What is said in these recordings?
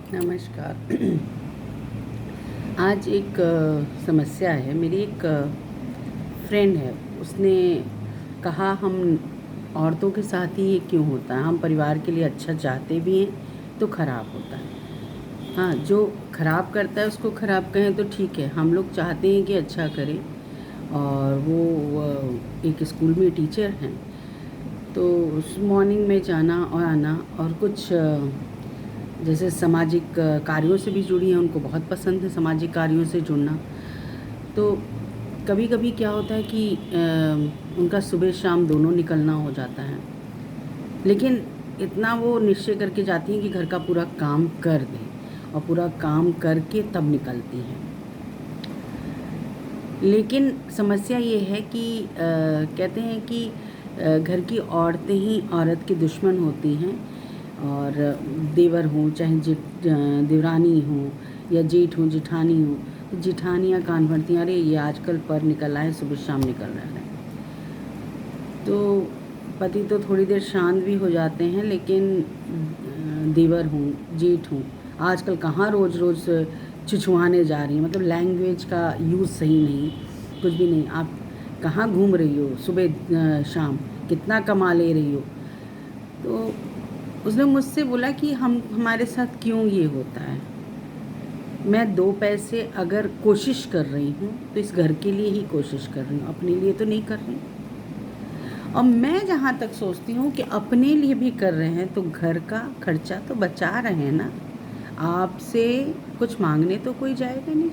नमस्कार। आज एक समस्या है। मेरी एक फ्रेंड है, उसने कहा हम औरतों के साथ ही ये क्यों होता है, हम परिवार के लिए अच्छा चाहते भी हैं तो ख़राब होता है। हाँ, जो ख़राब करता है उसको ख़राब कहें तो ठीक है, हम लोग चाहते हैं कि अच्छा करें। और वो एक स्कूल में टीचर हैं, तो उस मॉर्निंग में जाना और आना और कुछ जैसे सामाजिक कार्यों से भी जुड़ी हैं, उनको बहुत पसंद है सामाजिक कार्यों से जुड़ना। तो कभी कभी क्या होता है कि उनका सुबह शाम दोनों निकलना हो जाता है, लेकिन इतना वो निश्चय करके जाती हैं कि घर का पूरा काम कर दें और पूरा काम करके तब निकलती हैं। लेकिन समस्या ये है कि कहते हैं कि घर की औरतें ही औरत की दुश्मन होती हैं। और देवर हों चाहे देवरानी हों या जेठ हों जेठानी हों, तो जेठानियाँ कान भरती हैं, अरे ये आजकल पर निकल रहा है, सुबह शाम निकल रहा है। तो पति तो थोड़ी देर शांत भी हो जाते हैं, लेकिन देवर हों जेठ हों आजकल कहाँ रोज़ रोज़ छिछुआने जा रही हैं। मतलब लैंग्वेज का यूज़ सही नहीं, कुछ भी नहीं। आप कहाँ घूम रही हो सुबह शाम, कितना कमा ले रही हो। तो उसने मुझसे बोला कि हमारे साथ क्यों ये होता है। मैं 2 पैसे अगर कोशिश कर रही हूँ तो इस घर के लिए ही कोशिश कर रही हूँ, अपने लिए तो नहीं कर रही। और मैं जहाँ तक सोचती हूँ कि अपने लिए भी कर रहे हैं तो घर का खर्चा तो बचा रहे हैं ना। आपसे कुछ मांगने तो कोई जाएगा नहीं,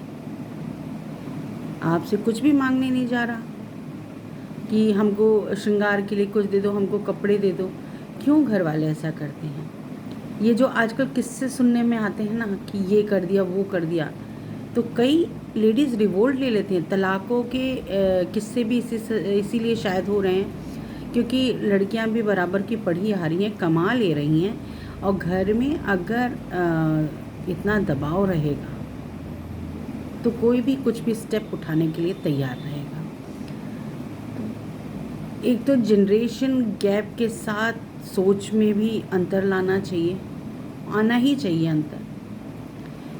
आपसे कुछ भी मांगने नहीं जा रहा कि हमको श्रृंगार के लिए कुछ दे दो, हमको कपड़े दे दो। क्यों घर वाले ऐसा करते हैं? ये जो आजकल किस्से सुनने में आते हैं ना कि ये कर दिया वो कर दिया, तो कई लेडीज़ रिवोल्ट ले लेती हैं। तलाक़ों के किस्से भी इसीलिए शायद हो रहे हैं क्योंकि लड़कियां भी बराबर की पढ़ी आ रही हैं, कमा ले रही हैं, और घर में अगर इतना दबाव रहेगा तो कोई भी कुछ भी स्टेप उठाने के लिए तैयार रहेगा। एक तो जनरेशन गैप के साथ सोच में भी अंतर लाना चाहिए, आना ही चाहिए अंतर,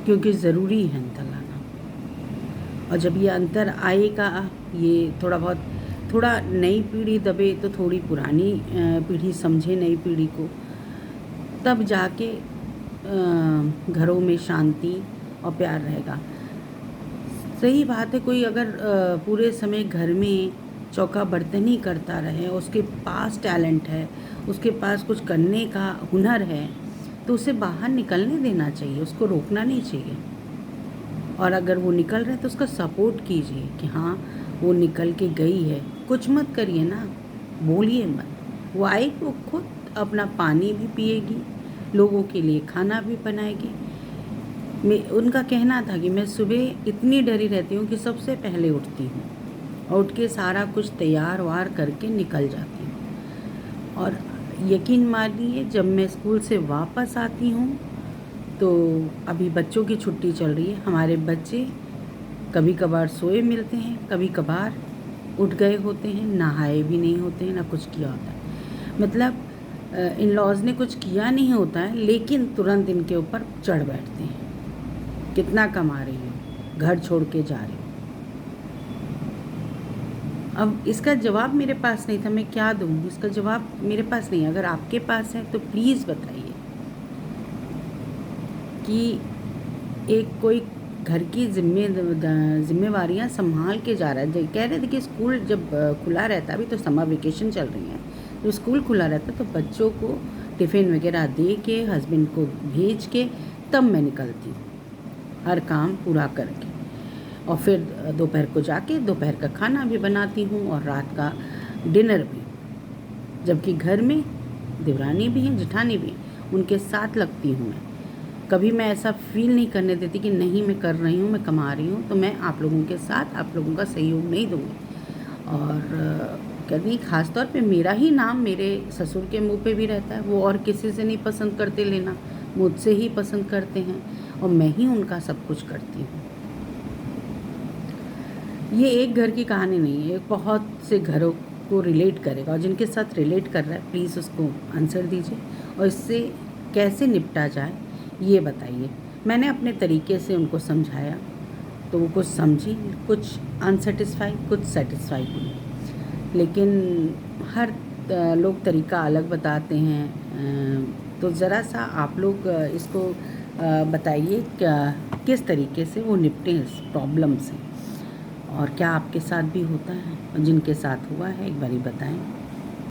क्योंकि ज़रूरी है अंतर लाना। और जब ये अंतर आएगा, ये थोड़ा नई पीढ़ी दबे तो थोड़ी पुरानी पीढ़ी समझे नई पीढ़ी को, तब जाके घरों में शांति और प्यार रहेगा। सही बात है, कोई अगर पूरे समय घर में चौका बर्तन ही करता रहे, उसके पास टैलेंट है, उसके पास कुछ करने का हुनर है, तो उसे बाहर निकलने देना चाहिए, उसको रोकना नहीं चाहिए। और अगर वो निकल रहे हैं तो उसका सपोर्ट कीजिए कि हाँ वो निकल के गई है। कुछ मत करिए ना, बोलिए मत। वो आएगी, वो खुद अपना पानी भी पिएगी, लोगों के लिए खाना भी बनाएगी। उनका कहना था कि मैं सुबह इतनी डरी रहती हूँ कि सबसे पहले उठती हूँ और उठ के सारा कुछ तैयार वार करके निकल जाती हूँ। और यकीन मानिए, जब मैं स्कूल से वापस आती हूँ तो अभी बच्चों की छुट्टी चल रही है, हमारे बच्चे कभी कभार सोए मिलते हैं, कभी कभार उठ गए होते हैं, नहाए भी नहीं होते हैं, ना कुछ किया होता है। मतलब इन लॉज ने कुछ किया नहीं होता है, लेकिन तुरंत इनके ऊपर चढ़ बैठते हैं। कितना कमा रही हो, घर छोड़ के जा रही हो। अब इसका जवाब मेरे पास नहीं था, मैं क्या दूँ? इसका जवाब मेरे पास नहीं है। अगर आपके पास है तो प्लीज़ बताइए कि एक कोई घर की जिम्मेवारियाँ संभाल के जा रहा है। कह रहे थे कि स्कूल जब खुला रहता, अभी तो समर वेकेशन चल रही है, तो स्कूल खुला रहता तो बच्चों को टिफ़िन वगैरह दे के, हस्बैंड को भेज के तब मैं निकलती हूँ, हर काम पूरा करके। और फिर दोपहर को जाके दोपहर का खाना भी बनाती हूँ और रात का डिनर भी। जबकि घर में देवरानी भी हैं, जेठानी भी हैं, उनके साथ लगती हूँ मैं। कभी मैं ऐसा फील नहीं करने देती कि नहीं मैं कर रही हूँ, मैं कमा रही हूँ तो मैं आप लोगों के साथ आप लोगों का सहयोग नहीं दूँगी। और कभी ख़ास तौर पे मेरा ही नाम मेरे ससुर के मुंह पे भी रहता है। वो और किसी से नहीं पसंद करते लेना, मुझसे ही पसंद करते हैं, और मैं ही उनका सब कुछ करती हूँ। ये एक घर की कहानी नहीं है, बहुत से घरों को रिलेट करेगा, और जिनके साथ रिलेट कर रहा है प्लीज़ उसको आंसर दीजिए और इससे कैसे निपटा जाए ये बताइए। मैंने अपने तरीके से उनको समझाया, तो वो कुछ समझी, कुछ अनसेटिस्फाई, कुछ सेटिस्फाई हुई। लेकिन हर लोग तरीका अलग बताते हैं, तो ज़रा सा आप लोग इसको बताइए किस तरीके से वो निपटें इस प्रॉब्लम से, और क्या आपके साथ भी होता है, और जिनके साथ हुआ है एक बारी बताएं।